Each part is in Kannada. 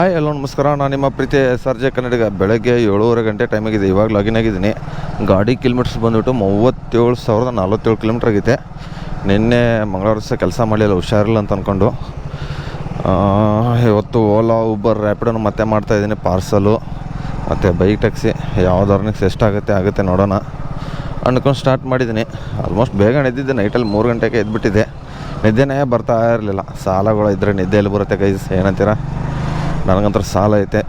ಹಾಯ್ ಎಲ್ಲೋ ನಮಸ್ಕಾರ. ನಾನು ನಿಮ್ಮ ಪ್ರೀತಿಯ ಸರ್ಜೆ ಕನ್ನಡಿಗ. ಬೆಳಗ್ಗೆ 7:30 ಗಂಟೆ ಟೈಮಾಗಿದೆ. ಇವಾಗ ಲಾಗಿನ್ ಆಗಿದ್ದೀನಿ. ಗಾಡಿ ಕಿಲೋಮೀಟರ್ಸ್ ಬಂದುಬಿಟ್ಟು 37,047 ಕಿಲೋಮೀಟ್ರ್ ಆಗೈತೆ. ನಿನ್ನೆ ಮಂಗಳವಾರ ಸಹ ಕೆಲಸ ಮಾಡಲಿಲ್ಲ, ಹುಷಾರಿಲ್ಲ ಅಂತ ಅಂದ್ಕೊಂಡು ಇವತ್ತು ಓಲಾ ಊಬರ್ ರ್ಯಾಪಿಡೋನು ಮತ್ತೆ ಮಾಡ್ತಾಯಿದ್ದೀನಿ. ಪಾರ್ಸಲು ಮತ್ತು ಬೈಕ್ ಟ್ಯಾಕ್ಸಿ ಯಾವ್ದಾರು ಎಷ್ಟಾಗುತ್ತೆ ನೋಡೋಣ ಅಂದ್ಕೊಂಡು ಸ್ಟಾರ್ಟ್ ಮಾಡಿದ್ದೀನಿ. ಆಲ್ಮೋಸ್ಟ್ ಬೇಗ ಎದ್ದಿದ್ದೆ. ನೈಟಲ್ಲಿ 3 ಗಂಟೆಗೆ ಎದ್ಬಿಟ್ಟಿದ್ದೆ. ನಿದ್ದೆನೇ ಬರ್ತಾ ಇರಲಿಲ್ಲ. ಸಾಲಗಳು ಇದ್ದರೆ ನಿದ್ದೆ ಎಲ್ಲಿ ಬರುತ್ತೆ ಗೈಸ್, ಏನಂತೀರ? ನನಗಂತರ ಸಾಲ ಐತೆ,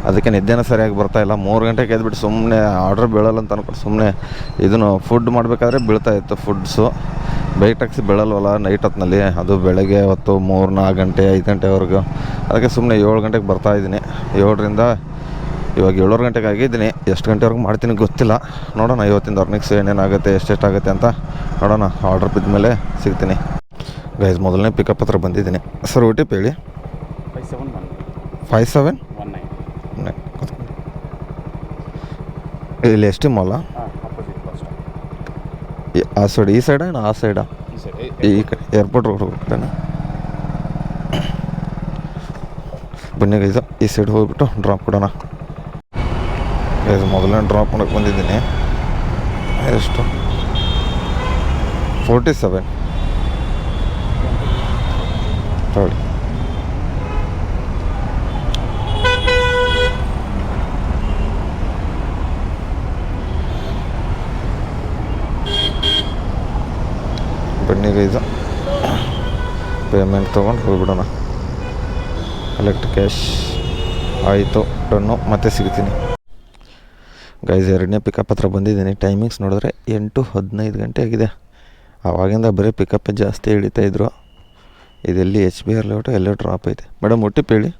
ಅದಕ್ಕೆ ನಿದ್ದೆನೇ ಸರಿಯಾಗಿ ಬರ್ತಾಯಿಲ್ಲ. 3 ಗಂಟೆಗೆ ಎದ್ಬಿಟ್ಟು ಸುಮ್ಮನೆ ಆರ್ಡ್ರ್ ಬೀಳಲ್ಲ ಅಂತ ಅಂದ್ಕೊಂಡು ಸುಮ್ಮನೆ ಇದನ್ನು ಫುಡ್ ಮಾಡಬೇಕಾದ್ರೆ ಬೀಳ್ತಾಯಿತ್ತು ಫುಡ್ಸು. ಬೈಕ್ ಟ್ಯಾಕ್ಸಿ ಬೀಳಲ್ವಲ್ಲ ನೈಟ್ ಹೊತ್ತಿನಲ್ಲಿ, ಅದು ಬೆಳಗ್ಗೆ ಹೊತ್ತು 3-4 ಗಂಟೆ 5 ಗಂಟೆವರೆಗೂ. ಅದಕ್ಕೆ ಸುಮ್ಮನೆ 7 ಗಂಟೆಗೆ ಬರ್ತಾಯಿದ್ದೀನಿ. 7ರಿಂದ ಇವಾಗ 7 ಗಂಟೆಗೆ ಆಗಿದ್ದೀನಿ. ಎಷ್ಟು ಗಂಟೆವರೆಗೂ ಮಾಡ್ತೀನಿ ಗೊತ್ತಿಲ್ಲ. ನೋಡೋಣ ಇವತ್ತಿಂದ ಅರ್ನಿಂಗ್ಸ್ ಏನೇನಾಗುತ್ತೆ, ಎಷ್ಟೆಷ್ಟಾಗುತ್ತೆ ಅಂತ ನೋಡೋಣ. ಆರ್ಡ್ರ್ ಬಿದ್ದ ಮೇಲೆ ಸಿಗ್ತೀನಿ ಗೈಸ್. ಮೊದಲನೇ ಪಿಕಪ್ ಹತ್ರ ಬಂದಿದ್ದೀನಿ. ಸರ್ OTP ಹೇಳಿ. 5719. ಇಲ್ಲಿ ಎಷ್ಟು ಮಾಲ? ಆ ಸೈಡ್, ಈ ಸೈಡಾ ಆ ಸೈಡಾ? ಈ ಕಡೆ ಏರ್ಪೋರ್ಟ್ ರೋಡ್ ಹೋಗ್ಬಿಟ್ಟೇನೆ. ಬನ್ನಿ ಗೈಸ, ಈ ಸೈಡ್ ಹೋಗ್ಬಿಟ್ಟು ಡ್ರಾಪ್ ಕೊಡೋಣ ಗೈಸ್. ಮೊದಲನೇ ಡ್ರಾಪ್ ಮಾಡೋಕ್ಕೆ ಬಂದಿದ್ದೀನಿ. ಎಷ್ಟು? 47 ನೋಡಿ. ಬನ್ನಿ ಗೈಸ, ಪೇಮೆಂಟ್ ತೊಗೊಂಡು ಹೋಗ್ಬಿಡೋಣ. ಕಲೆಕ್ಟ್ ಕ್ಯಾಶ್ ಆಯಿತು, ಡನ್ನು. ಮತ್ತೆ ಸಿಗ್ತೀನಿ ಗೈಸ್. 2ನೇ ಪಿಕಪ್ ಹತ್ರ ಬಂದಿದ್ದೀನಿ. ಟೈಮಿಂಗ್ಸ್ ನೋಡಿದ್ರೆ 8:15 ಗಂಟೆ ಆಗಿದೆ. ಆವಾಗಿಂದ ಬರೀ ಪಿಕಪ್ ಜಾಸ್ತಿ ಹಿಡಿತಾಯಿದ್ರು. ಇದೆಲ್ಲಿ HBR ಲೇಔಟು, ಎಲ್ಲೋ ಡ್ರಾಪ್ ಐತೆ. ಮೇಡಮ್ OTP ಹೇಳಿ.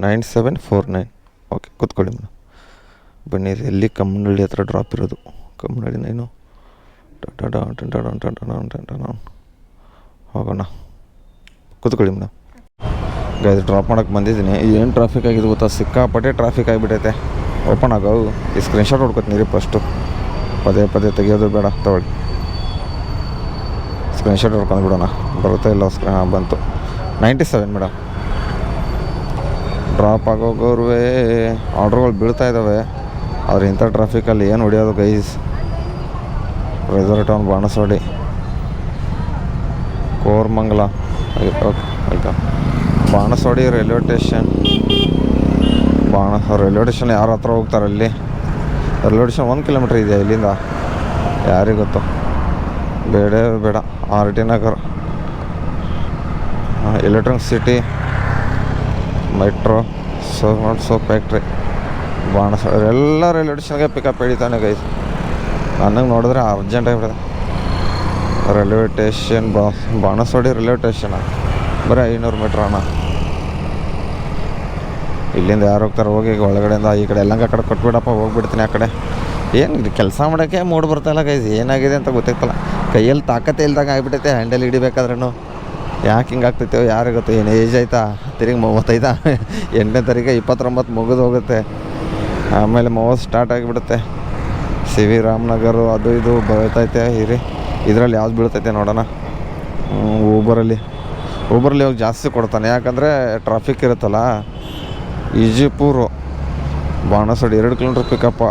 9749. ಓಕೆ, ಕೂತ್ಕೊಳ್ಳಿ ಮೇಡಮ್. ಬನ್ನಿ, ಎಲ್ಲಿ ಕಮ್ಮನಹಳ್ಳಿ ಹತ್ರ ಡ್ರಾಪ್ ಇರೋದು. ಕಮ್ಮನಹಳ್ಳಿ 9 ಹೋಗೋಣ. ಕೂತ್ಕೊಳ್ಳಿ ಮೇಡಮ್. ಗೈಸ್, ಡ್ರಾಪ್ ಮಾಡೋಕ್ಕೆ ಬಂದಿದ್ದೀನಿ. ಏನು ಟ್ರಾಫಿಕ್ ಆಗಿದೆ ಗೊತ್ತಾ? ಸಿಕ್ಕಾಪಟ್ಟೆ ಟ್ರಾಫಿಕ್ ಆಗಿಬಿಟ್ಟೈತೆ. ಓಪನ್ ಆಗೋ, ಈ ಸ್ಕ್ರೀನ್ಶಾಟ್ ಹೊಡ್ಕೊತೀನಿ ರೀ ಫಸ್ಟು. ಪದೇ ತೆಗಿಯೋದು ಬೇಡ, ತಗೊಳ್ಳಿ. ಸ್ಕ್ರೀನ್ಶಾಟ್ ಹೊಡ್ಕೊಂಡು ಬಿಡೋಣ. ಬರುತ್ತಾ ಇಲ್ಲ? ಬಂತು. 97 ಮೇಡಮ್. ಡ್ರಾಪ್ ಆಗೋಗೋರ್ವೇ ಆರ್ಡ್ರುಗಳು ಬೀಳ್ತಾ ಇದ್ದಾವೆ. ಆದರೆ ಇಂಥ ಟ್ರಾಫಿಕಲ್ಲಿ ಏನು ಹೊಡಿಯೋದು guys? Resort town, Banaswadi, Koramangala. Okay, welcome. Banaswadi railway station. Railway station ಯಾರ ಹತ್ರ ಹೋಗ್ತಾರೆ? ಅಲ್ಲಿ ರೈಲ್ವೆ ಸ್ಟೇಷನ್ 1 ಕಿಲೋಮೀಟ್ರ್ ಇದೆಯಾ ಇಲ್ಲಿಂದ? ಯಾರಿಗೆ ಗೊತ್ತು? ಬೇಡ. RT Nagar, electronic city, metro, soap factory, Banaswadi ಎಲ್ಲ ರೈಲ್ವೆ ಸ್ಟೇಷನ್ಗೆ ಪಿಕಪ್ ಹಿಡಿತಾನೆ ಗೈಸ್. ನನಗೆ ನೋಡಿದ್ರೆ ಅರ್ಜೆಂಟ್ ಆಗಿಬಿಟ್ಟಿದೆ. Railway station Banaswadi railway station ಬರೀ 500 ಮೀಟ್ರ್ ಅಣ್ಣ. ಇಲ್ಲಿಂದ ಯಾರು ಹೋಗ್ತಾರೆ? ಹೋಗಿ ಒಳಗಡೆಯಿಂದ ಈ ಕಡೆ ಎಲ್ಲಂಗ ಕಡೆ ಕೊಟ್ಬಿಡಪ್ಪ, ಹೋಗ್ಬಿಡ್ತೀನಿ ಆ ಕಡೆ. ಏನು ಕೆಲಸ ಮಾಡೋಕ್ಕೆ ಮೂಡ್ ಬರ್ತಾಯಿಲ್ಲ ಗೈಸ್. ಏನಾಗಿದೆ ಅಂತ ಗೊತ್ತಾಗ್ತಲ್ಲ. ಕೈಯಲ್ಲಿ ತಾಕತ್ತೆ ಇಲ್ದಾಗ ಆಗಿಬಿಟ್ಟೈತೆ. ಹ್ಯಾಂಡಲ್ ಹಿಡಿಬೇಕಾದ್ರೂ ಯಾಕೆ ಹಿಂಗೆ ಆಗ್ತೈತೆ ಯಾರಿಗೆ ಗೊತ್ತು. ಏನು ಏಜ್ ಆಯಿತಾ? ತಿರುಗಿ 35. 8ನೇ ತಾರೀಕು 29 ಮುಗಿದು ಹೋಗುತ್ತೆ. ಆಮೇಲೆ 30 ಸ್ಟಾರ್ಟ್ ಆಗಿಬಿಡುತ್ತೆ. CV ರಾಮನಗರು ಅದು ಇದು ಬರ್ತೈತೆ. ಇದರಲ್ಲಿ ಯಾವ್ದು ಬೀಳ್ತೈತೆ ನೋಡೋಣ. ಊಬರಲ್ಲಿ ಹೋಗಿ ಜಾಸ್ತಿ ಕೊಡ್ತಾನೆ, ಯಾಕಂದರೆ ಟ್ರಾಫಿಕ್ ಇರುತ್ತಲ್ಲ. ಈಜಿಪುರು, ಬಾಣಸವಾಡಿ 2 ಕಿಲೋಮೀಟ್ರ್ ಪಿಕಪ್ಪ.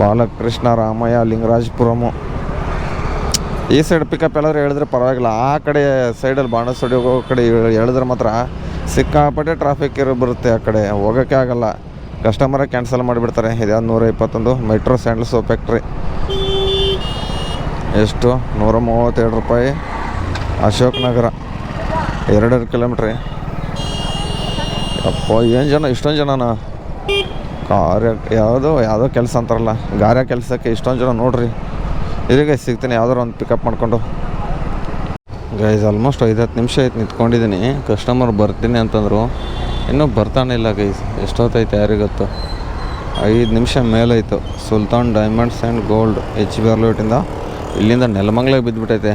ಬಾಲಕೃಷ್ಣ, ರಾಮಯ್ಯ, ಲಿಂಗರಾಜಪುರಮು. ಈ ಸೈಡ್ ಪಿಕಪ್ ಎಲ್ಲಾದರೂ ಹೇಳಿದ್ರೆ ಪರವಾಗಿಲ್ಲ. ಆ ಕಡೆ ಸೈಡಲ್ಲಿ ಬಾಣಸವಾಡಿ ಹೋಗೋ ಕಡೆ ಹೇಳಿದ್ರೆ ಮಾತ್ರ ಸಿಕ್ಕಾಪಟ್ಟೆ ಟ್ರಾಫಿಕ್ ಬರುತ್ತೆ. ಆ ಕಡೆ ಹೋಗೋಕ್ಕೆ ಆಗಲ್ಲ. ಕಸ್ಟಮರೇ ಕ್ಯಾನ್ಸಲ್ ಮಾಡಿಬಿಡ್ತಾರೆ. ಇದ್ಯಾವುದು 121 ಮೆಟ್ರೋ ಸ್ಯಾಂಡಲ್ ಸೋಪ್ ಫ್ಯಾಕ್ಟ್ರಿ. ಎಷ್ಟು? 132 ರೂಪಾಯಿ. ಅಶೋಕ್ ನಗರ 2 ಕಿಲೋಮೀಟ್ರಿ. ಅಪ್ಪ, ಏನು ಜನ, ಇಷ್ಟೊಂದು ಜನನ? ಯಾವುದೋ ಕೆಲಸ ಅಂತಾರಲ್ಲ, ಗಾರ್ಯ ಕೆಲಸಕ್ಕೆ ಇಷ್ಟೊಂದು ಜನ ನೋಡ್ರಿ. ಇದಕ್ಕೆ ಸಿಗ್ತೀನಿ ಯಾವ್ದಾರು ಒಂದು ಪಿಕಪ್ ಮಾಡಿಕೊಂಡು ಗೈಸ್. ಆಲ್ಮೋಸ್ಟ್ 5-10 ನಿಮಿಷ ಆಯ್ತು ನಿಂತ್ಕೊಂಡಿದ್ದೀನಿ. ಕಸ್ಟಮರ್ ಬರ್ತೀನಿ ಅಂತಂದರು, ಇನ್ನೂ ಬರ್ತಾನೆ ಇಲ್ಲ ಗೈಸ್. ಎಷ್ಟೊತ್ತೈತೆ ಯಾರಿಗೊತ್ತು? 5 ನಿಮಿಷ ಮೇಲಾಯಿತು. Sultan diamonds and gold HBR ಲೇಔಟಿಂದ ಇಲ್ಲಿಂದ ನೆಲಮಂಗಲಿಗೆ ಬಿದ್ದುಬಿಟ್ಟೈತೆ.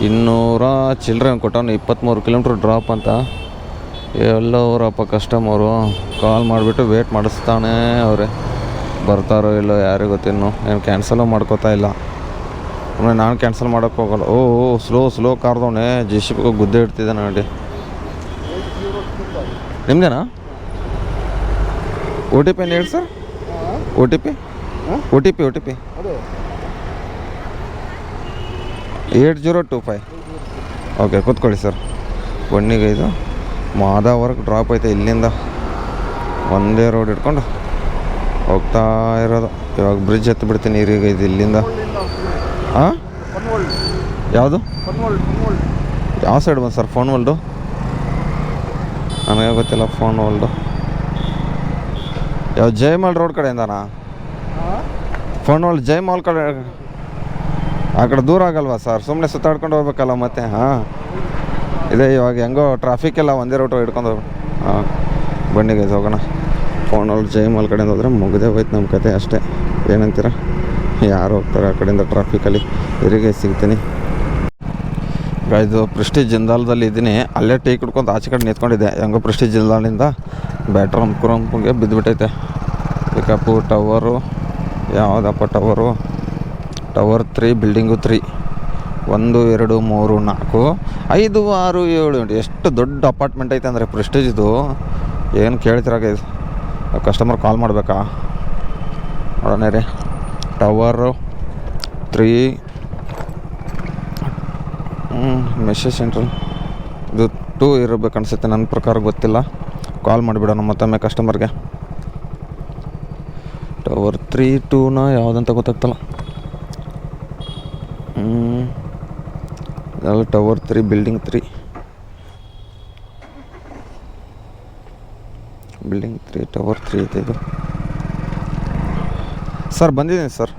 200 ಚಿಲ್ಲರೆ ಕೊಟ್ಟವನು. 23 ಕಿಲೋಮೀಟ್ರ್ ಡ್ರಾಪ್ ಅಂತ. ಎಲ್ಲವರಪ್ಪ ಕಸ್ಟಮರು ಕಾಲ್ ಮಾಡಿಬಿಟ್ಟು ವೇಟ್ ಮಾಡಿಸ್ತಾನೆ ಅವರೇ. ಬರ್ತಾರೋ ಇಲ್ಲೋ ಯಾರಿಗೂ ಗೊತ್ತಿನ್ನು. ಏನು ಕ್ಯಾನ್ಸಲು ಮಾಡ್ಕೋತಾ ಇಲ್ಲ. ನಾನು ಕ್ಯಾನ್ಸಲ್ ಮಾಡೋಕ್ಕೆ ಹೋಗಲ್ಲ. ಸ್ಲೋ ಕಾರ್ದವನೇ JCB ಗುದ್ದೆ ಇಡ್ತಿದ್ದೆ ನೋಡಿ. ನಿಮ್ದೇನಾ ಒ ಟಿ ಪಿ ಏನು ಹೇಳಿ sir O T P 8025 okay ಕೂತ್ಕೊಳ್ಳಿ ಸರ್. ಬಣ್ಣಿಗೆ ಇದು ಮಾದಾವರ್ಗೆ ಡ್ರಾಪ್ ಐತೆ. ಇಲ್ಲಿಂದ ಒಂದೇ ರೋಡ್ ಇಟ್ಕೊಂಡು ಹೋಗ್ತಾ ಇರೋದು. ಇವಾಗ ಬ್ರಿಡ್ಜ್ ಹತ್ತಿ ಬಿಡ್ತೀನಿ ನೀರಿಗೆ. ಇದು ಇಲ್ಲಿಂದ ಹಾಂ ಯಾವುದು ಯಾವ ಸೈಡ್ ಬಂದು ಸರ್? ಫೋನ್ ವರ್ಲ್ಡು ನನಗೆ ಗೊತ್ತಿಲ್ಲ. ಫೋನ್ ವರ್ಲ್ಡು ಯಾವ ಜಯಮಾಲ್ ರೋಡ್ ಕಡೆಯಿಂದನಾ? ಫೋನ್ ವರ್ಲ್ಡ್ ಜಯಮಾಲ್ ಕಡೆ ಆ ಕಡೆ ದೂರ ಆಗಲ್ವಾ ಸರ್? ಸುಮ್ಮನೆ ಸುತ್ತಾಡ್ಕೊಂಡು ಹೋಗ್ಬೇಕಲ್ಲ ಮತ್ತೆ. ಹಾಂ ಇದೆ ಇವಾಗ ಹೆಂಗೋ ಟ್ರಾಫಿಕ್ ಎಲ್ಲ ಒಂದೇ ರೋಟು ಹಿಡ್ಕೊಂಡು ಹಾಂ ಬನ್ನಿಗೆ ಹೋಗೋಣ. ಫೋನ್ ವರ್ಲ್ಡ್ ಜಯಮಾಲ್ ಕಡೆಯಿಂದ ಹೋದರೆ ಮುಗಿದೇ ಹೋಯ್ತು ನಮ್ಮ ಕತೆ ಅಷ್ಟೇ. ಏನಂತೀರ? ಯಾರು ಹೋಗ್ತಾರೆ ಆ ಕಡೆಯಿಂದ ಟ್ರಾಫಿಕಲ್ಲಿ? ಇರಿಗೆ ಸಿಗ್ತೀನಿ. ಇದು ಪ್ರೆಸ್ಟೀಜ್ ಜಿಂದಾಲದಲ್ಲಿ ಇದ್ದೀನಿ. ಅಲ್ಲೇ ಟೀ ಕುಡ್ಕೊಂಡು ಆಚೆ ಕಡೆ ನಿಂತ್ಕೊಂಡಿದ್ದೆ. ಹೆಂಗೋ ಪ್ರೆಸ್ಟೀಜ್ ಜಿಂದಾಲಿಂದ ಬ್ಯಾಟ್ರಮ್ ಕುರಂಪುಗೆ ಬಿದ್ದುಬಿಟ್ಟೈತೆ. ಪಿಕಪ್ಪು ಟವರು ಯಾವುದಪ್ಪ ಟವರ್ 3 ಬಿಲ್ಡಿಂಗು 3 1 2 3 4 5 6 7 8 ಎಷ್ಟು ದೊಡ್ಡ ಅಪಾರ್ಟ್ಮೆಂಟ್ ಐತೆ ಅಂದರೆ ಪ್ರೆಸ್ಟೀಜ್ದು. ಏನು ಕೇಳ್ತಿರಾಗ ಇದು ಕಸ್ಟಮರ್ ಕಾಲ್ ಮಾಡಬೇಕಾ? ನೋಡೋಣ ರೀ. ಟವರು 3 ಮೆಸೇಜ್ ಸೆಂಟ್ರಲ್ ಇದು 2 ಇರಬೇಕು ಅನಿಸುತ್ತೆ. ನನ್ನ ಪ್ರಕಾರ ಗೊತ್ತಿಲ್ಲ. ಕಾಲ್ ಮಾಡಿಬಿಡೋಣ ಮತ್ತೊಮ್ಮೆ ಕಸ್ಟಮರ್ಗೆ. ಟವರ್ 3 2ನ ಯಾವುದಂತ ಗೊತ್ತಾಗ್ತಲ್ಲ. ಎಲ್ಲ ಟವರ್ 3 ಬಿಲ್ಡಿಂಗ್ 3 ಟವರ್ 3 ಐತೆ ಇದು. ಸರ್ ಬಂದಿದ್ದೀನಿ ಸರ್.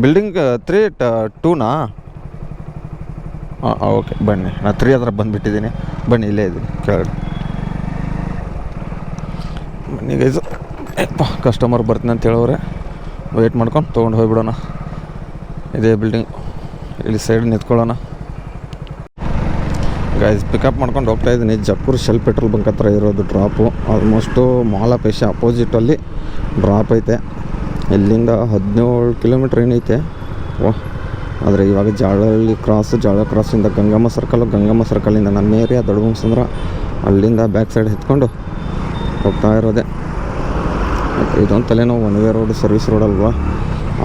ಬಿಲ್ಡಿಂಗ್ 3 2ನಾ? ಹಾಂ ಓಕೆ ಬನ್ನಿ. ನಾನು 3 ಹತ್ರ ಬಂದುಬಿಟ್ಟಿದ್ದೀನಿ. ಬನ್ನಿ ಇಲ್ಲೇ ಇದ್ದೀನಿ ಕೆಳಗಡೆ. ಬನ್ನಿ ಗೈಸು. ಕಸ್ಟಮರ್ ಬರ್ತೀನಿ ಅಂತ ಹೇಳೋರೆ. ವೆಯ್ಟ್ ಮಾಡ್ಕೊಂಡು ತೊಗೊಂಡು ಹೋಗ್ಬಿಡೋಣ. ಇದೇ ಬಿಲ್ಡಿಂಗ್ ಇಲ್ಲಿ ಸೈಡ್ ನಿಂತ್ಕೊಳ್ಳೋಣ. ಗೈಸ್ ಪಿಕಪ್ ಮಾಡ್ಕೊಂಡು ಹೋಗ್ತಾ ಇದ್ದೀನಿ. ಜಕ್ಕೂರು ಶೆಲ್ ಪೆಟ್ರೋಲ್ ಬಂಕ್ ಹತ್ರ ಇರೋದು drop. Almost mall of Asia ಅಪೋಸಿಟಲ್ಲಿ ಡ್ರಾಪ್ ಐತೆ. ಇಲ್ಲಿಂದ 17 ಕಿಲೋಮೀಟ್ರ್ ಏನೈತೆ. ವಾಹ್. ಆದರೆ ಇವಾಗ ಜಾಳ ಕ್ರಾಸಿಂದ ಗಂಗಮ್ಮ ಸರ್ಕಲಿಂದ ನಮ್ಮ ಏರಿಯಾ ದೊಡ್ಡಬೊಮ್ಮಸಂದ್ರ ಅಲ್ಲಿಂದ ಬ್ಯಾಕ್ ಸೈಡ್ ಎತ್ಕೊಂಡು ಹೋಗ್ತಾ ಇರೋದೆ. ಇದೊಂದು ತಲೆನೋವು. One way road, service road ಅಲ್ವಾ?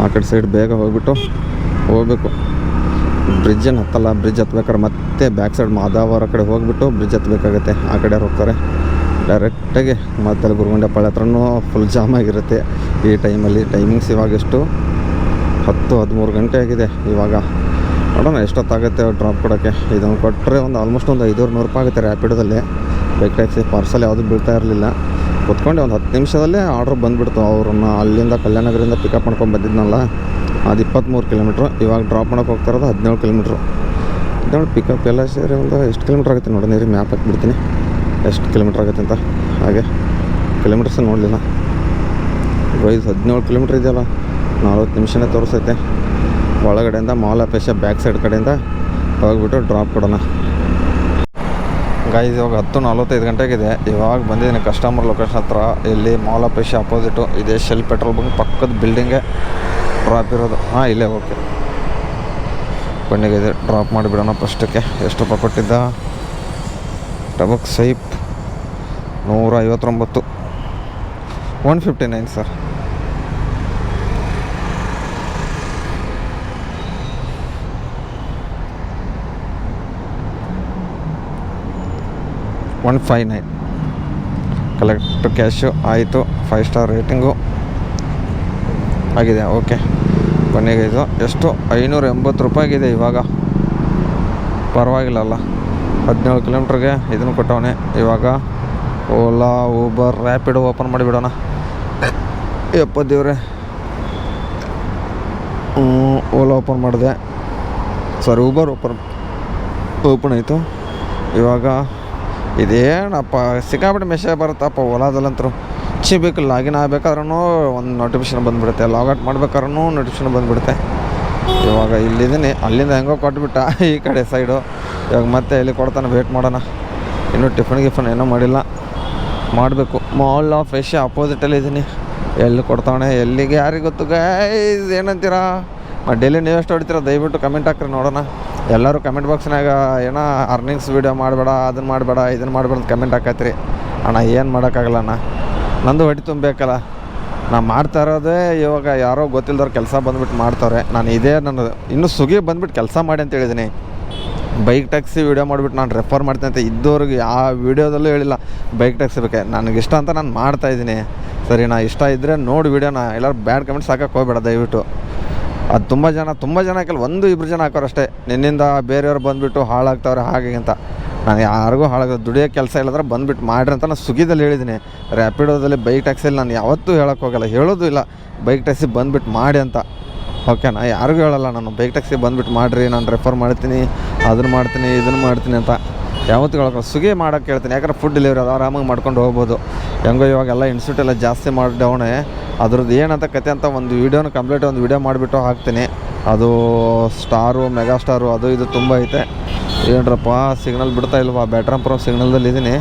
ಆ ಕಡೆ ಸೈಡ್ ಬೇಗ ಹೋಗಬೇಕು. ಬ್ರಿಡ್ಜನ್ನು ಹತ್ತಲ್ಲ. ಬ್ರಿಡ್ಜ್ ಹತ್ಬೇಕಾದ್ರೆ ಮತ್ತೆ ಬ್ಯಾಕ್ ಸೈಡ್ ಮಾದಾವರ ಕಡೆ ಹೋಗಿಬಿಟ್ಟು ಬ್ರಿಡ್ಜ್ ಹತ್ತಬೇಕಾಗತ್ತೆ. ಆ ಕಡೆ ಹೋಗ್ತಾರೆ ಡೈರೆಕ್ಟಾಗಿ. ಮತ್ತೆ ಗುರುಗುಂಡೆಪಾಳ್ಯ ಹತ್ರನೂ ಫುಲ್ ಜಾಮ್ ಆಗಿರುತ್ತೆ ಈ ಟೈಮಲ್ಲಿ. ಟೈಮಿಂಗ್ಸ್ ಇವಾಗ ಎಷ್ಟು 10-13 ಗಂಟೆ ಆಗಿದೆ ಇವಾಗ. ನೋಡೋಣ ಎಷ್ಟೊತ್ತಾಗುತ್ತೆ ಡ್ರಾಪ್ ಕೊಡೋಕ್ಕೆ. ಇದನ್ನು ಕೊಟ್ಟರೆ ಆಲ್ಮೋಸ್ಟ್ ಒಂದು 500-100 ರೂಪಾಯಿ ಆಗುತ್ತೆ ರ್ಯಾಪಿಡೋದಲ್ಲಿ. ಬೈಕ್ ಟ್ಯಾಕ್ಸಿ ಪಾರ್ಸಲ್ ಯಾವುದೂ ಬೀಳ್ತಾ ಇರಲಿಲ್ಲ. ಕೂತ್ಕೊಂಡು ಒಂದು 10 ನಿಮಿಷದಲ್ಲೇ ಆರ್ಡ್ರ್ ಬಂದುಬಿಡ್ತು. ಅವ್ರನ್ನ ಅಲ್ಲಿಂದ ಕಲ್ಯಾಣನಗರಿಂದ ಪಿಕಪ್ ಮಾಡ್ಕೊಂಡು ಬಂದಿದ್ನಲ್ಲ, ಅದು 23 ಕಿಲೋಮೀಟ್ರು. ಇವಾಗ ಡ್ರಾಪ್ ಮಾಡೋಕೆ ಹೋಗ್ತಾ ಇರೋದು 17 ಕಿಲೋಮೀಟ್ರು. 17 ಪಿಕಪ್ ಎಲ್ಲ ಸೇರಿ ಒಂದು ಎಷ್ಟು ಕಿಲೋಮೀಟ್ರ್ ಆಗುತ್ತೆ ನೋಡಿ. ನೀರು ಮ್ಯಾಪ್ ಹಾಕಿಬಿಡ್ತೀನಿ ಎಷ್ಟು ಕಿಲೋಮೀಟ್ರ್ ಆಗುತ್ತೆ ಅಂತ. ಹಾಗೆ ಕಿಲೋಮೀಟರ್ಸ್ ನೋಡಲಿಲ್ಲ. ವೈಸ್ 17 ಕಿಲೋಮೀಟ್ರ್ ಇದೆಯಲ್ಲ, 40 ನಿಮಿಷನೇ ತೋರಿಸೈತೆ. ಒಳಗಡೆಯಿಂದ mall of Asia back side ಕಡೆಯಿಂದ ಹೋಗ್ಬಿಟ್ಟು ಡ್ರಾಪ್ ಕೊಡೋಣ. ಗೈಸ್ ಇವಾಗ 10:45 ಗಂಟೆಗಿದೆ. ಇವಾಗ ಬಂದಿದ್ದೀನಿ ಕಸ್ಟಮರ್ ಲೊಕೇಶನ್ ಹತ್ರ. ಇಲ್ಲಿ ಮಾಲ್ ಆಫ್ ಏಷ್ಯಾ ಅಪೋಸಿಟು ಇದೇ ಶೆಲ್ ಪೆಟ್ರೋಲ್ ಬಂಕ್ ಪಕ್ಕದ ಬಿಲ್ಡಿಂಗೇ ಡ್ರಾಪ್ ಇರೋದು. ಹಾಂ ಇಲ್ಲೇ ಓಕೆ ಬನ್ನಿಗೆ ಇದೆ. ಡ್ರಾಪ್ ಮಾಡಿಬಿಡೋಣ ಫಸ್ಟಕ್ಕೆ. ಎಷ್ಟು ರೂಪಾಯಿ ಕೊಟ್ಟಿದ್ದ? ಟಬಕ್ ಸೈಪ್ 159 159 ಸರ್. $159 ಕಲೆಕ್ಟ್ ಕ್ಯಾಶು ಆಯಿತು. 5 ಸ್ಟಾರ್ ರೇಟಿಂಗು ಆಗಿದೆ. ಓಕೆ ಕೊನೆಗೆ ಇದು ಎಷ್ಟು 580 ರೂಪಾಯಿ ಆಗಿದೆ ಇವಾಗ. ಪರವಾಗಿಲ್ಲಲ್ಲ. 17 ಕಿಲೋಮೀಟ್ರಿಗೆ ಇದನ್ನು ಕೊಟ್ಟವನೆ. ಇವಾಗ ಓಲಾ ಊಬರ್ ರ್ಯಾಪಿಡೋ ಓಪನ್ ಮಾಡಿಬಿಡೋಣ. ದೇವ್ರೆ. ಓಲಾ ಓಪನ್ ಮಾಡಿದೆ. ಸಾರಿ ಊಬರ್ ಓಪನ್ ಆಯಿತು. ಇವಾಗ ಇದೇನಪ್ಪ ಸಿಕ್ಕಾಬಿಟ್ಟು ಮೆಸೇಜ್ ಬರುತ್ತಪ್ಪ ಓಲಾದಲ್ಲಂತರೂ. ಬೇಕು ಲಾಗಿನ್ ಆಗಬೇಕಾದ್ರೂ ಒಂದು ನೋಟಿಫಿಕೇಷನ್ ಬಂದುಬಿಡುತ್ತೆ. ಲಾಗೌಟ್ ಮಾಡ್ಬೇಕಾದ್ರೂ ನೋಟಿಫಿಕೇಷನ್ ಬಂದುಬಿಡುತ್ತೆ. ಇವಾಗ ಇಲ್ಲಿದ್ದೀನಿ. ಅಲ್ಲಿಂದ ಹೆಂಗೋ ಕೊಟ್ಬಿಟ್ಟ ಈ ಕಡೆ ಸೈಡು. ಇವಾಗ ಮತ್ತೆ ಎಲ್ಲಿ ಕೊಡ್ತಾನೆ ವೇಟ್ ಮಾಡೋಣ. ಇನ್ನೂ ಟಿಫನ್ ಏನೂ ಮಾಡಿಲ್ಲ, ಮಾಡಬೇಕು. ಮಾಲ್ ಆಫ್ ಏಷ್ಯಾ ಅಪೋಸಿಟಲ್ಲಿ ಇದ್ದೀನಿ. ಎಲ್ಲಿ ಕೊಡ್ತಾವಣೆ ಎಲ್ಲಿಗೆ ಯಾರಿಗೆ ಗೊತ್ತು ಗೈಸ್? ಏನಂತೀರಾ? ಡೈಲಿ ನೀವು ಎಷ್ಟು ಹೊಡಿತೀರ ದಯವಿಟ್ಟು ಕಮೆಂಟ್ ಹಾಕ್ರಿ ನೋಡೋಣ. ಎಲ್ಲರೂ ಕಮೆಂಟ್ ಬಾಕ್ಸ್ನಾಗ ಏನೋ ಅರ್ನಿಂಗ್ಸ್ ವೀಡಿಯೋ ಮಾಡಬೇಡ, ಅದನ್ನು ಮಾಡಬೇಡ, ಇದನ್ನು ಮಾಡಬೇಡ ಅಂತ ಕಮೆಂಟ್ ಹಾಕತ್ರಿ. ಅಣ್ಣ ಏನು ಮಾಡೋಕ್ಕಾಗಲ್ಲ ಅಣ್ಣ, ನಂದು ಹೊಟ್ಟೆ ತುಂಬಬೇಕಲ್ಲ. ನಾನು ಮಾಡ್ತಾ ಇರೋದೇ ಇವಾಗ ಯಾರೋ ಗೊತ್ತಿಲ್ಲದವ್ರು ಕೆಲಸ ಬಂದುಬಿಟ್ಟು ಮಾಡ್ತಾವ್ರೆ. ನಾನು ನಾನು ಇನ್ನೂ ಸುಗಿ ಬಂದುಬಿಟ್ಟು ಕೆಲಸ ಮಾಡಿ ಅಂತ ಹೇಳಿದ್ದೀನಿ. ಬೈಕ್ ಟ್ಯಾಕ್ಸಿ ವೀಡಿಯೋ ಮಾಡಿಬಿಟ್ಟು ನಾನು ರೆಫರ್ ಮಾಡ್ತೀನಿ ಅಂತ ಇದ್ದವ್ರಿಗೆ ಆ ವೀಡಿಯೋದಲ್ಲೂ ಹೇಳಿಲ್ಲ ಬೈಕ್ ಟ್ಯಾಕ್ಸಿ ಬೇಕಾ. ನನಗೆ ಇಷ್ಟ ಅಂತ ನಾನು ಮಾಡ್ತಾಯಿದ್ದೀನಿ. ಸರಿನಾ, ಇಷ್ಟ ಇದ್ದರೆ ನೋಡಿ ವೀಡಿಯೋನ. ಎಲ್ಲರೂ ಬ್ಯಾಡ್ ಕಮೆಂಟ್ಸ್ ಹಾಕೋಕ್ಕೆ ಹೋಗ್ಬೇಡ ದಯವಿಟ್ಟು. ಅದು ತುಂಬ ಜನ ಹಾಕಲ್ಲ, 1-2 ಜನ ಹಾಕೋರು ಅಷ್ಟೇ. ನಿನ್ನಿಂದ ಬೇರೆಯವ್ರು ಬಂದುಬಿಟ್ಟು ಹಾಳಾಗ್ತಾವ್ರೆ ಹಾಗೆ ಅಂತ. ನಾನು ಯಾರಿಗೂ ಹಾಳಾಗೋದು, ದುಡಿಯೋಕ್ಕೆ ಕೆಲಸ ಇಲ್ಲದ್ರೆ ಬಂದುಬಿಟ್ಟು ಮಾಡಿರಿ ಅಂತ ನಾನು ಸ್ವಿಗ್ಗಿದಲ್ಲಿ ಹೇಳಿದ್ದೀನಿ. ರ್ಯಾಪಿಡೋದಲ್ಲಿ ಬೈಕ್ ಟ್ಯಾಕ್ಸಿಯಲ್ಲಿ ನಾನು ಯಾವತ್ತೂ ಹೇಳೋಕ್ಕೆ ಹೋಗಲ್ಲ, ಹೇಳೋದು ಇಲ್ಲ ಬೈಕ್ ಟ್ಯಾಕ್ಸಿ ಬಂದುಬಿಟ್ಟು ಮಾಡಿ ಅಂತ. ಓಕೆನಾ, ಯಾರಿಗೂ ಹೇಳಲ್ಲ ನಾನು ಬೈಕ್ ಟ್ಯಾಕ್ಸಿ ಬಂದುಬಿಟ್ಟು ಮಾಡಿರಿ, ನಾನು ರೆಫರ್ ಮಾಡ್ತೀನಿ, ಅದನ್ನು ಮಾಡ್ತೀನಿ, ಇದನ್ನು ಮಾಡ್ತೀನಿ ಅಂತ ಯಾವತ್ತೂ ಹೇಳೋಕೆ. ಸ್ವಿಗ್ಗಿ ಮಾಡೋಕ್ಕೆ ಹೇಳ್ತೀನಿ, ಯಾಕಂದ್ರೆ ಫುಡ್ ಡೆಲಿವರಿ ಅದು ಆರಾಮಾಗಿ ಮಾಡ್ಕೊಂಡು ಹೋಗ್ಬೋದು. ಹೆಂಗೋ ಇವಾಗೆಲ್ಲ ಇನ್ಸ್ಟಿಟ್ಯೂಟ್ ಎಲ್ಲ ಜಾಸ್ತಿ ಮಾಡಿ ಡೌನೆ, ಅದ್ರದ್ದು ಏನಂತ ಕತೆ ಅಂತ ಒಂದು ವೀಡಿಯೋನ ಕಂಪ್ಲೀಟ್ ಒಂದು ವೀಡಿಯೋ ಮಾಡಿಬಿಟ್ಟು ಹಾಕ್ತೀನಿ. ಅದು ಸ್ಟಾರು, ಮೆಗಾ ಸ್ಟಾರು, ಅದು ಇದು ತುಂಬ ಐತೆ. ಏನರಪ್ಪ ಸಿಗ್ನಲ್ ಬಿಡ್ತಾ ಇಲ್ವಾ? ಬ್ಯಾಟ್ರಾಂಪುರಂ ಸಿಗ್ನಲ್ದಲ್ಲಿ ಇದ್ದೀನಿ.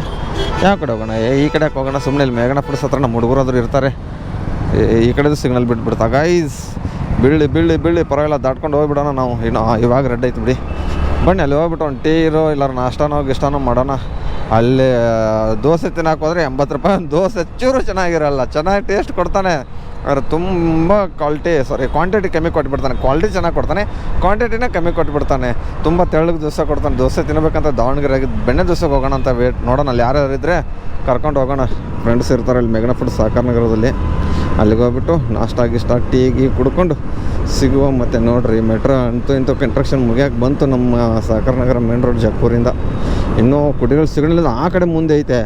ಯಾವ ಕಡೆ ಹೋಗೋಣ? ಈ ಕಡೆ ಹೋಗೋಣ. ಸುಮ್ಮನೆ ಇಲ್ಲಿ ಮೇಘನಾ ಫುಡ್ಸ್ ಹತ್ರ ನಮ್ಮ ಹುಡುಗರಾದ್ರು ಇರ್ತಾರೆ. ಈ ಕಡೆದು ಸಿಗ್ನಲ್ ಬಿಟ್ಬಿಡ್ತಾ ಗೈಸ್. ಬೀಳಿ ಪರವಾಗಿಲ್ಲ, ದಾಟ್ಕೊಂಡು ಹೋಗ್ಬಿಡೋಣ ನಾವು. ಇವಾಗ ರೆಡ್ ಐತೆ ಬಿಡಿ. ಬನ್ನಿ ಅಲ್ಲಿ ಹೋಗ್ಬಿಟ್ಟು ಒಂದು ಟೀ ಇರೋ ಇಲ್ಲಾರ ನಾಷ್ಟಾನೋ ಗಿಷ್ಟಾನೋ ಮಾಡೋಣ. ಅಲ್ಲಿ ದೋಸೆ ತಿನ್ನಕ್ಕೆ ಹೋದರೆ 80 ರೂಪಾಯಿ ಒಂದು ದೋಸೆ ಚೂರು ಚೆನ್ನಾಗಿರಲ್ಲ. ಚೆನ್ನಾಗಿ ಟೇಸ್ಟ್ ಕೊಡ್ತಾನೆ, ಆದರೆ ತುಂಬ ಕ್ವಾಂಟಿಟಿ ಕಮ್ಮಿ ಕೊಟ್ಬಿಡ್ತಾನೆ. ಕ್ವಾಲಿಟಿ ಚೆನ್ನಾಗಿ ಕೊಡ್ತಾನೆ, ಕ್ವಾಂಟಿಟಿನೇ ಕಮ್ಮಿ ಕೊಟ್ಬಿಡ್ತಾನೆ. ತುಂಬ ತೆಳ್ಳಗೆ ದೋಸೆ ಕೊಡ್ತಾನೆ. ದೋಸೆ ತಿನ್ನಬೇಕಂತ ದಾವಣಗೆರೆಗೆ ಬೆಣ್ಣೆ ದೋಸೆಗೆ ಹೋಗೋಣ ಅಂತ ನೋಡೋಣ. ಅಲ್ಲಿ ಯಾರ್ಯಾರು ಇದ್ದರೆ ಕರ್ಕೊಂಡು ಹೋಗೋಣ. ಫ್ರೆಂಡ್ಸ್ ಇರ್ತಾರೆ ಇಲ್ಲಿ ಮೇಘನಾ ಫುಡ್ ಸಹಕಾರ ನಗರದಲ್ಲಿ. ಅಲ್ಲಿಗೆ ಹೋಗ್ಬಿಟ್ಟು ನಾಷ್ಟ ಟೀ ಕುಡ್ಕೊಂಡು ಸಿಗುವ. ಮತ್ತು ನೋಡಿರಿ ಮೆಟ್ರೋ ಇಂತೂ ಕನ್ಸ್ಟ್ರಕ್ಷನ್ ಮುಗಿಯೋಕೆ ಬಂತು ನಮ್ಮ ಸಹಕಾರ ನಗರ ಮೇನ್ ರೋಡ್ ಜಕ್ಕೂರಿಂದ. ಇನ್ನೂ ಕುಡಿಗಳು ಸಿಗಲಿಲ್ಲ. ಆ ಕಡೆ ಮುಂದೆ ಐತೆ,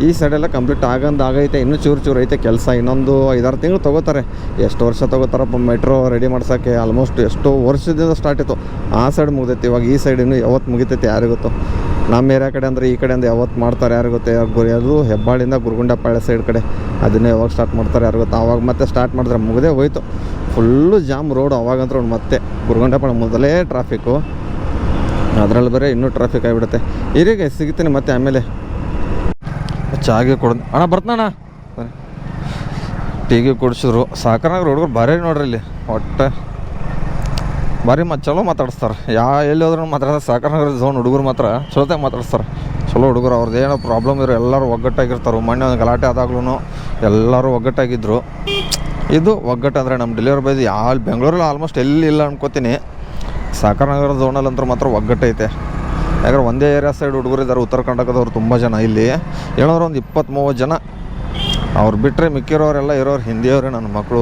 ಈ ಸೈಡೆಲ್ಲ ಕಂಪ್ಲೀಟ್ ಆಗೈತೆ. ಇನ್ನೂ ಚೂರು ಐತೆ ಕೆಲಸ. ಇನ್ನೊಂದು 5-6 ತಿಂಗಳು ತೊಗೋತಾರೆ. ಎಷ್ಟು ವರ್ಷ ತೊಗೋತಾರಪ್ಪ ಮೆಟ್ರೋ ರೆಡಿ ಮಾಡ್ಸೋಕ್ಕೆ. ಆಲ್ಮೋಸ್ಟ್ ಎಷ್ಟೋ ವರ್ಷದಿಂದ ಸ್ಟಾರ್ಟ್ ಇತ್ತು. ಆ ಸೈಡ್ ಮುಗ್ದೈತಿ. ಇವಾಗ ಈ ಸೈಡ್ ಇನ್ನೂ ಯಾವತ್ತು ಮುಗಿತೈತಿ ಯಾರಿಗೊತ್ತು. ನಮ್ಮ ಏರಿಯಾ ಕಡೆ ಅಂದರೆ ಈ ಕಡೆಯಿಂದ ಯಾವತ್ತು ಮಾಡ್ತಾರೆ ಯಾರಿಗೊತ್ತೆ. ಅದು ಹೆಬ್ಬಾಳಿಂದ ಗುರುಗುಂಡಪಾಳ್ಯ ಸೈಡ್ ಕಡೆ ಅದನ್ನೇ ಯಾವಾಗ ಸ್ಟಾರ್ಟ್ ಮಾಡ್ತಾರೆ ಯಾರಿಗೊತ್ತು. ಆವಾಗ ಮತ್ತೆ ಸ್ಟಾರ್ಟ್ ಮಾಡಿದ್ರೆ ಮುಗದೇ ಹೋಯ್ತು. Full jam road. ಅವಾಗಂದ್ರೆ ಮತ್ತೆ ಗುರುಗುಂಡಪಾಳ್ಯ ಮೊದಲೇ ಟ್ರಾಫಿಕ್ಕು, ಅದರಲ್ಲಿ ಬರೀ ಇನ್ನೂ ಟ್ರಾಫಿಕ್ ಆಗಿಬಿಡುತ್ತೆ. ಇರಿಗೆ ಸಿಗ್ತೀನಿ ಮತ್ತೆ ಆಮೇಲೆ. ಚಾಗೆ ಕೊಡೋದು ಅಣ್ಣ, ಬರ್ತಾನಣ್ಣ. ಟೀಗೆ ಕುಡಿಸಿದ್ರು. ಸಾಕನಾಗ ಹುಡುಗರು ಭಾರಿ ನೋಡ್ರಿ ಇಲ್ಲಿ. ಒಟ್ಟು ಭಾರಿ ಚಲೋ ಮಾತಾಡಿಸ್ತಾರೆ. ಎಲ್ಲಿ ಹೋದ್ರೂ ಮಾತಾಡ್ತಾರೆ. ಸಾಕನಾಗ ಝೋನ್ ಹುಡುಗರು ಮಾತ್ರ ಚಲೋತಾಗ ಮಾತಾಡಿಸ್ತಾರೆ. ಚಲೋ ಹುಡುಗರು. ಅವ್ರದ್ದು ಏನೋ ಪ್ರಾಬ್ಲಮ್ ಇರೋ ಎಲ್ಲರೂ ಒಗ್ಗಟ್ಟಾಗಿರ್ತಾರೆ. ಮೊನ್ನೆ ಒಂದು ಗಲಾಟೆ ಆದಾಗ್ಲೂ ಎಲ್ಲರೂ ಒಗ್ಗಟ್ಟಾಗಿದ್ದರು. ಇದು ಒಗ್ಗಟ್ಟು ಅಂದರೆ ನಮ್ಮ ಡೆಲಿವರಿ ಬಾಯ್ದು ಬೆಂಗಳೂರಲ್ಲಿ ಆಲ್ಮೋಸ್ಟ್ ಎಲ್ಲಿ ಇಲ್ಲ ಅನ್ಕೋತೀನಿ. ಸಹಕಾರ ನಗರ ಝೋನಲ್ಲಂತೂ ಮಾತ್ರ ಒಗ್ಗಟ್ಟೈತೆ. ಯಾಕಂದ್ರೆ ಒಂದೇ ಏರಿಯಾ ಸೈಡ್ ಹುಡುಗರು ಇದ್ದಾರೆ. ಉತ್ತರ ಕರ್ನಾಟಕದವ್ರು ತುಂಬ ಜನ. ಇಲ್ಲಿ ಹೇಳೋರು ಒಂದು 20-30 ಜನ. ಅವ್ರು ಬಿಟ್ಟರೆ ಮಿಕ್ಕಿರೋರೆಲ್ಲ ಇರೋರು ಹಿಂದಿಯವರೇ ನನ್ನ ಮಕ್ಕಳು.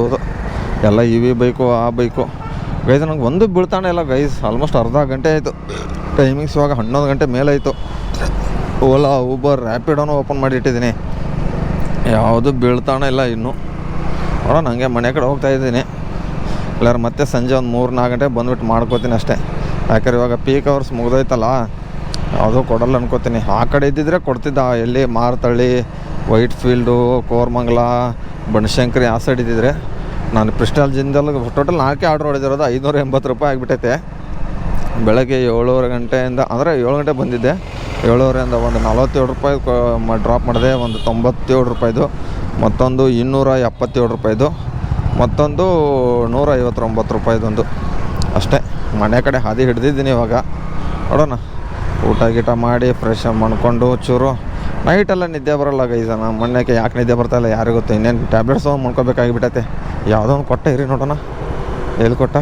ಎಲ್ಲ ಬೈಕು ಆ ಬೈಕು ಗೈಸ್. ನನಗೆ ಒಂದು ಬೀಳ್ತಾನೆ ಇಲ್ಲ ಗೈಸ್. ಆಲ್ಮೋಸ್ಟ್ ಅರ್ಧ ಗಂಟೆ ಆಯಿತು. ಟೈಮಿಂಗ್ಸ್ ಇವಾಗ 11 ಗಂಟೆ ಮೇಲಾಯಿತು. ಓಲಾ, ಊಬರ್, ರ್ಯಾಪಿಡೋನು ಓಪನ್ ಮಾಡಿ ಇಟ್ಟಿದ್ದೀನಿ. ಯಾವುದು ಬೀಳ್ತಾನೆ ಇಲ್ಲ ಇನ್ನೂ. ನೋಡೋಣ, ನನಗೆ ಮನೆ ಕಡೆ ಹೋಗ್ತಾಯಿದ್ದೀನಿ. ಇಲ್ಲಾರ ಮತ್ತೆ ಸಂಜೆ ಒಂದು 3-4 ಗಂಟೆಗೆ ಬಂದುಬಿಟ್ಟು ಮಾಡ್ಕೋತೀನಿ ಅಷ್ಟೇ. ಯಾಕಂದ್ರೆ ಇವಾಗ ಪೀಕ್ ಅವರ್ಸ್ ಮುಗ್ದೋಯ್ತಲ್ಲ, ಯಾವುದೂ ಕೊಡಲ್ಲ ಅನ್ಕೋತೀನಿ. ಆ ಕಡೆ ಇದ್ದಿದ್ರೆ ಕೊಡ್ತಿದ್ದ. ಎಲ್ಲಿ ಮಾರ್ತಳ್ಳಿ, ವೈಟ್ ಫೀಲ್ಡು, ಕೋರಮಂಗಲ, ಬನಶಂಕರಿ ಆ ಸೈಡ್ ಇದ್ದಿದ್ರೆ. ನಾನು ಕ್ರಿಸ್ಟಲ್ ಜಿಂದಲ್ಲಿ ಟೋಟಲ್ 4 ಆರ್ಡ್ರ್ ಹೊಡೆದಿರೋದು. 580 ರೂಪಾಯಿ ಆಗಿಬಿಟ್ಟೈತೆ. ಬೆಳಗ್ಗೆ 7:30 ಗಂಟೆಯಿಂದ ಅಂದರೆ 7 ಗಂಟೆ ಬಂದಿದ್ದೆ. 7:30 ಒಂದು 47 ರೂಪಾಯಿ ಡ್ರಾಪ್ ಮಾಡಿದೆ. ಒಂದು 97 ರೂಪಾಯಿದು, ಮತ್ತೊಂದು 277 ರೂಪಾಯಿದು, ಮತ್ತೊಂದು 159 ರೂಪಾಯಿದೊಂದು ಅಷ್ಟೇ. ಮನೆ ಕಡೆ ಹಾದಿ ಹಿಡ್ದಿದ್ದೀನಿ ಇವಾಗ. ನೋಡೋಣ, ಊಟ ಮಾಡಿ ಫ್ರೆಶ್ ಮಾಡ್ಕೊಂಡು ಚೂರು. ನೈಟೆಲ್ಲ ನಿದ್ದೆ ಬರೋಲ್ಲ ಗೈಸ. ನಮ್ಮ ಮನೆಗೆ ಯಾಕೆ ನಿದ್ದೆ ಬರ್ತಾಯಿಲ್ಲ ಯಾರಿಗೂ ಗೊತ್ತು. ಇನ್ನೇನು ಟ್ಯಾಬ್ಲೆಟ್ಸ್ ಮಾಡ್ಕೋಬೇಕಾಗಿಬಿಟ್ಟೈತೆ. ಯಾವುದೋ ಒಂದು ಕೊಟ್ಟ ಇರಿ ನೋಡೋಣ. ಎಲ್ಲಿ ಕೊಟ್ಟ?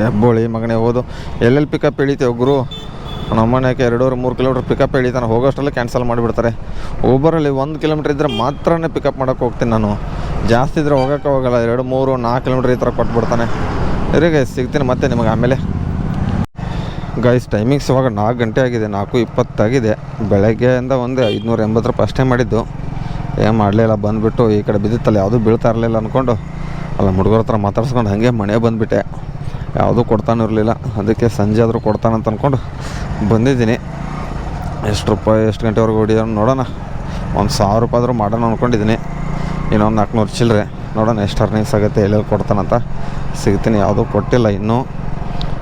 ಹೆಬ್ಬೋಳಿ ಮಗನೇ ಓದು. ಎಲ್ಲೆಲ್ಲಿ ಪಿಕಪ್ ಇಳಿತೇವೆ ಗುರು. ನಮ್ಮ ಮನೆಗೆ 2-3 ಕಿಲೋಮೀಟ್ರ್ ಪಿಕಪ್ ಇಳಿತಾನೆ. ಹೋಗೋಷ್ಟರಲ್ಲಿ ಕ್ಯಾನ್ಸಲ್ ಮಾಡಿಬಿಡ್ತಾರೆ. ಊಬರಲ್ಲಿ 1 ಕಿಲೋಮೀಟ್ರ್ ಇದ್ದರೆ ಮಾತ್ರನೇ ಪಿಕಪ್ ಮಾಡೋಕ್ಕೆ ಹೋಗ್ತೀನಿ ನಾನು. ಜಾಸ್ತಿ ಇದ್ದರೆ ಹೋಗೋಕ್ಕೆ ಹೋಗಲ್ಲ. 2-3-4 ಕಿಲೋಮೀಟ್ರ್ ಈ ಥರ ಕೊಟ್ಬಿಡ್ತಾನೆ. ಇರಿಗೆ ಸಿಗ್ತೀನಿ ಮತ್ತೆ ನಿಮಗೆ ಆಮೇಲೆ. ಗೈಸ್ ಟೈಮಿಂಗ್ಸ್ ಇವಾಗ 4 ಗಂಟೆ ಆಗಿದೆ. 4:20 ಆಗಿದೆ. ಬೆಳಗ್ಗೆಯಿಂದ ಒಂದು 580 ರೂಪಾಯಿ ಅಷ್ಟೇ ಮಾಡಿದ್ದು. ಏನು ಮಾಡಲಿಲ್ಲ, ಬಂದುಬಿಟ್ಟು ಈ ಕಡೆ ಬಿದ್ದಿತ್ತಲ್ಲ, ಯಾವುದೂ ಬೀಳ್ತಾ ಇರಲಿಲ್ಲ ಅಂದ್ಕೊಂಡು ಅಲ್ಲ ಹುಡುಗರ ಹತ್ರ ಮಾತಾಡ್ಸ್ಕೊಂಡು ಹಾಗೆ ಮನೆ ಬಂದುಬಿಟ್ಟೆ. ಯಾವುದೂ ಕೊಡ್ತಾನೆ ಇರಲಿಲ್ಲ. ಅದಕ್ಕೆ ಸಂಜೆ ಆದರೂ ಕೊಡ್ತಾನಂತ ಅಂದ್ಕೊಂಡು ಬಂದಿದ್ದೀನಿ. ಎಷ್ಟು ಗಂಟೆವರೆಗೂ ಹೊಡಿಯೋಣ ನೋಡೋಣ. ಒಂದು 1000 ರೂಪಾಯಿ ಆದರೂ ಮಾಡೋಣ ಅಂದ್ಕೊಂಡಿದ್ದೀನಿ. ಇನ್ನೊಂದು 400 ಚಿಲ್ಲರೆ. ನೋಡೋಣ ಎಷ್ಟು ಅರ್ನಿಂಗ್ಸ್ ಆಗುತ್ತೆ, ಎಲ್ಲೆಲ್ಲಿ ಕೊಡ್ತಾನಂತ. ಸಿಗ್ತೀನಿ. ಯಾವುದೂ ಕೊಟ್ಟಿಲ್ಲ ಇನ್ನೂ.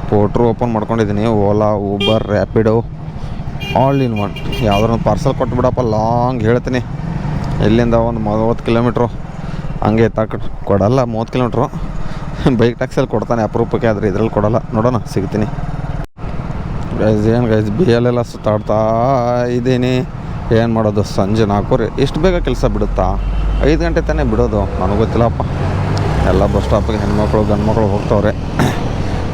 ಪೋಟ್ರು ಓಪನ್ ಮಾಡ್ಕೊಂಡಿದ್ದೀನಿ. Ola, Uber, Rapido all in one. ಯಾವುದಾದ್ರು ಒಂದು ಪಾರ್ಸಲ್ ಕೊಟ್ಬಿಡಪ್ಪ. ಲಾಂಗ್ ಹೇಳ್ತೀನಿ. ಇಲ್ಲಿಂದ ಒಂದು 30 ಕಿಲೋಮೀಟ್ರು ಹಂಗೆ ಕೊಡಲ್ಲ. 30 ಕಿಲೋಮೀಟ್ರು ಬೈಕ್ ಟ್ಯಾಕ್ಸಿಯಲ್ಲಿ ಕೊಡ್ತಾನೆ ಅಪರೂಪಕ್ಕೆ. ಆದರೆ ಇದರಲ್ಲಿ ಕೊಡಲ್ಲ. ನೋಡೋಣ, ಸಿಗ್ತೀನಿ. ಗೈಸ್ ಏನು ಗೈಸ್ ಬಿ ಎಲ್ಲ ಸುತ್ತಾಡ್ತಾ ಇದ್ದೀನಿ. ಏನು ಮಾಡೋದು, ಸಂಜೆ 4 ಇಷ್ಟು ಬೇಗ ಕೆಲಸ ಬಿಡುತ್ತಾ? 5 ಗಂಟೆ ತಾನೇ ಬಿಡೋದು, ನನಗೆ ಗೊತ್ತಿಲ್ಲಪ್ಪ. ಎಲ್ಲ ಬಸ್ ಸ್ಟಾಪಿಗೆ ಹೆಣ್ಮಕ್ಳು ಗಂಡ್ಮಕ್ಳು ಹೋಗ್ತವ್ರೆ.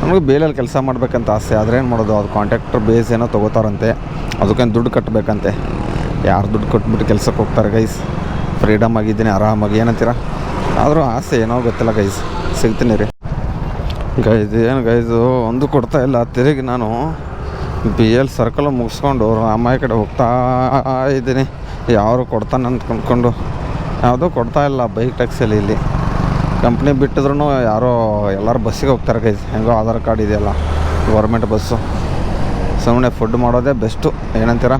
ನಮಗೆ ಬೇಲಲ್ಲಿ ಕೆಲಸ ಮಾಡ್ಬೇಕಂತ ಆಸೆ, ಆದರೆ ಏನು ಮಾಡೋದು, ಅದು ಕಾಂಟ್ರಾಕ್ಟರ್ ಬೇಸ್ ಏನೋ ತೊಗೋತಾರಂತೆ, ಅದಕ್ಕೇನು ದುಡ್ಡು ಕಟ್ಟಬೇಕಂತೆ. ಯಾರು ದುಡ್ಡು ಕೊಟ್ಬಿಟ್ಟು ಕೆಲಸಕ್ಕೆ ಹೋಗ್ತಾರೆ ಗೈಸ್? ಫ್ರೀಡಮ್ ಆಗಿದ್ದೀನಿ ಆರಾಮಾಗಿ, ಏನಂತೀರ? ಆದರೂ ಆಸೆ ಏನೋ ಗೊತ್ತಿಲ್ಲ ಗೈಸ್, ಸಿಗ್ತೀನಿ ರೀ ಗೈಸ್. ಏನು ಗೈಸು ಒಂದು ಕೊಡ್ತಾ ಇಲ್ಲ. ತಿರುಗಿ ನಾನು BL ಸರ್ಕಲ್ ಮುಗಿಸ್ಕೊಂಡು ರಾಮಾಯ ಕಡೆ ಹೋಗ್ತಾ ಇದ್ದೀನಿ. ಯಾರು ಕೊಡ್ತಾನೆ ಅಂತ ಕೊಂಡ್ಕೊಂಡು ಯಾವುದೂ ಕೊಡ್ತಾ ಇಲ್ಲ. ಬೈಕ್ ಟ್ಯಾಕ್ಸಿಯಲ್ಲಿ ಇಲ್ಲಿ ಕಂಪ್ನಿ ಬಿಟ್ಟಿದ್ರು ಯಾರೋ ಎಲ್ಲರೂ ಬಸ್ಸಿಗೆ ಹೋಗ್ತಾರೆ ಗೈಸ್. ಹೆಂಗೋ ಆಧಾರ್ ಕಾರ್ಡ್ ಇದೆಯಲ್ಲ, ಗೌರ್ಮೆಂಟ್ ಬಸ್ಸು. ಸುಮ್ಮನೆ ಫುಡ್ ಮಾಡೋದೇ ಬೆಸ್ಟು, ಏನಂತೀರ?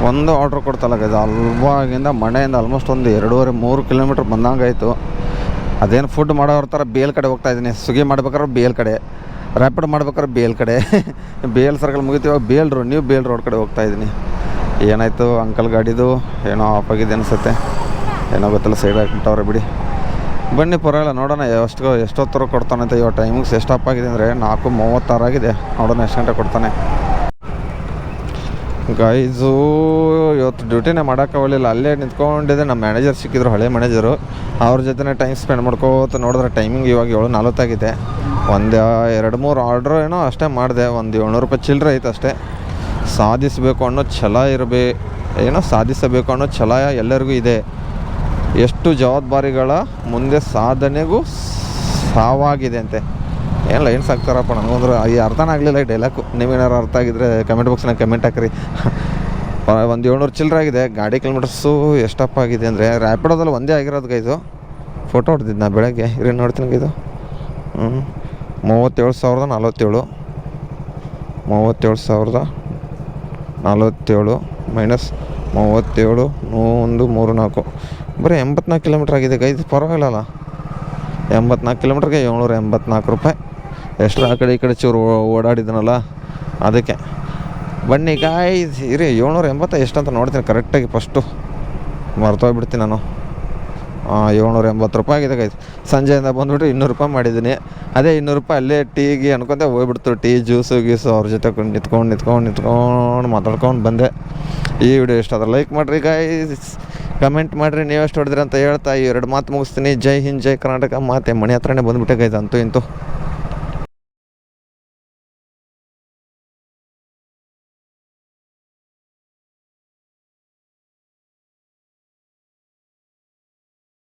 ಒಂದು ಆರ್ಡ್ರ್ ಕೊಡ್ತಲ್ಲ ಗೈಸ್. ಅಲ್ವಾಗಿಂದ ಮನೆಯಿಂದ ಆಲ್ಮೋಸ್ಟ್ ಒಂದು 2.5-3 ಕಿಲೋಮೀಟ್ರ್ ಬಂದಂಗಾಯಿತು. ಅದೇನು ಫುಡ್ ಮಾಡೋರ ಥರ BL ಕಡೆ ಹೋಗ್ತಾಯಿದ್ದೀನಿ. ಸ್ವಿಗ್ಗಿ ಮಾಡ್ಬೇಕಾದ್ರೆ BL ಕಡೆ, ರ್ಯಾಪಿಡ್ ಮಾಡ್ಬೇಕಾದ್ರೆ BL ಕಡೆ, BL ಸರ್ಕಲ್ ಮುಗಿತೀವಿ BL ರೋಡ್, ನೀವು BL ರೋಡ್ ಕಡೆ ಹೋಗ್ತಾಯಿದ್ದೀನಿ. ಏನಾಯಿತು ಅಂಕಲ್ ಗಾಡಿದು ಏನೋ ಆಫ್ ಆಗಿದೆ ಅನಿಸುತ್ತೆ, ಏನೋ ಗೊತ್ತಿಲ್ಲ, ಸೈಡ್ ಹಾಕ್ಬಿಟ್ಟವ್ರೆ ಬಿಡಿ. ಬನ್ನಿ ಪರವಾಗಿಲ್ಲ, ನೋಡೋಣ ಎಷ್ಟೊತ್ತರ ಕೊಡ್ತಾನಂತ. ಇವಾಗ ಟೈಮಿಂಗ್ಸ್ ಎಷ್ಟು ಅಪ್ ಆಗಿದೆ ಅಂದರೆ 4:36 ಆಗಿದೆ. ನೋಡೋಣ ಎಷ್ಟು ಗಂಟೆ ಕೊಡ್ತಾನೆ. ಗೈಸು ಇವತ್ತು ಡ್ಯೂಟಿನೇ ಮಾಡೋಕ್ಕಾಗಲಿಲ್ಲ, ಅಲ್ಲೇ ನಿಂತ್ಕೊಂಡಿದ್ದೆ. ನಮ್ಮ ಮ್ಯಾನೇಜರ್ ಸಿಕ್ಕಿದ್ರು, ಹಳೆ ಮ್ಯಾನೇಜರು. ಅವ್ರ ಜೊತೆ ಟೈಮ್ ಸ್ಪೆಂಡ್ ಮಾಡ್ಕೋತ ನೋಡಿದ್ರೆ ಟೈಮಿಂಗ್ ಇವಾಗ 7:40 ಆಗಿದೆ. ಒಂದು 2-3 ಆರ್ಡ್ರು ಏನೋ ಅಷ್ಟೇ ಮಾಡಿದೆ. ಒಂದು 700 ರೂಪಾಯಿ ಚಿಲ್ಲರೆ ಐತೆ ಅಷ್ಟೇ. ಸಾಧಿಸಬೇಕು ಅನ್ನೋ ಛಲ ಸಾಧಿಸಬೇಕು ಅನ್ನೋ ಛಲ ಎಲ್ಲರಿಗೂ ಇದೆ. ಎಷ್ಟು ಜವಾಬ್ದಾರಿಗಳ ಮುಂದೆ ಸಾಧನೆಗೂ ಸಾವಾಗಿದೆ ಅಂತೆ. ಏನು ಲೈನ್ಸ್ ಆಗ್ತಾರಪ್ಪ, ನನಗೊಂದ್ರೆ ಈ ಅರ್ಥನೇ ಆಗಲಿಲ್ಲ ಈ ಡೈಲಾಗು. ನೀವೇನಾರು ಅರ್ಥ ಆಗಿದ್ದರೆ ಕಮೆಂಟ್ ಬಾಕ್ಸ್ನಾಗ ಕಮೆಂಟ್ ಹಾಕಿರಿ. ಒಂದು 700 ಚಿಲ್ಲರೆ ಆಗಿದೆ. ಗಾಡಿ ಕಿಲೋಮೀಟರ್ಸು ಎಷ್ಟಪ್ಪ ಆಗಿದೆ ಅಂದರೆ ರ್ಯಾಪಿಡೋದಲ್ಲಿ ಒಂದೇ ಆಗಿರೋದು ಗೈದು. ಫೋಟೋ ಹೊಡೆದಿದ್ದು ನಾ ಬೆಳಗ್ಗೆ, ಇರೇನು ನೋಡ್ತೀನಿ ಗೈದು. 37,047 37,047 ಮೈನಸ್ 37 134 ಬರೀ 84 ಕಿಲೋಮೀಟ್ರ್ ಆಗಿದೆ ಗೈದು. ಪರವಾಗಿಲ್ಲಲ್ಲ, 84 ಕಿಲೋಮೀಟ್ರಿಗೆ 784 ರೂಪಾಯಿ. ಎಷ್ಟು ಆ ಕಡೆ ಈ ಕಡೆ ಚೂರು ಓಡಾಡಿದನಲ್ಲ ಅದಕ್ಕೆ. ಬನ್ನಿ ಗಾಯ್ಸ್, ಇರಿ 780 ಎಷ್ಟಂತ ನೋಡ್ತೀನಿ ಕರೆಕ್ಟಾಗಿ. ಫಸ್ಟು ಮರ್ತೋಗ್ಬಿಡ್ತೀನಿ ನಾನು. 780 ರೂಪಾಯಿ ಆಗಿದೆ ಗೈಸ್. ಸಂಜೆಯಿಂದ ಬಂದುಬಿಟ್ಟು 200 ರೂಪಾಯಿ ಮಾಡಿದ್ದೀನಿ. ಅದೇ 200 ರೂಪಾಯಿ ಅಲ್ಲೇ ಟೀಗೆ ಅನ್ಕೊಂತ ಹೋಗ್ಬಿಡ್ತು. ಟೀ ಜ್ಯೂಸು ಅವ್ರ ಜೊತೆ ನಿಂತ್ಕೊಂಡು ಮಾತಾಡ್ಕೊಂಡು ಬಂದೆ. ಈ ವಿಡಿಯೋ ಇಷ್ಟ ಆದ್ರೆ ಲೈಕ್ ಮಾಡಿರಿ ಗೈಸ್, ಕಮೆಂಟ್ ಮಾಡಿರಿ ನೀವು ಎಷ್ಟು ಹೊಡೆದ್ರಿ ಅಂತ ಹೇಳ್ತಾ ಈ 2 ಮಾತು ಮುಗಿಸ್ತೀನಿ. ಜೈ ಹಿಂದ್, ಜೈ ಕರ್ನಾಟಕ. ಮತ್ತೆ ಮನೆ ಹತ್ರನೇ ಬಂದುಬಿಟ್ಟೆ ಗೈಸ್, ಅಂತೂ ಇಂತೂ.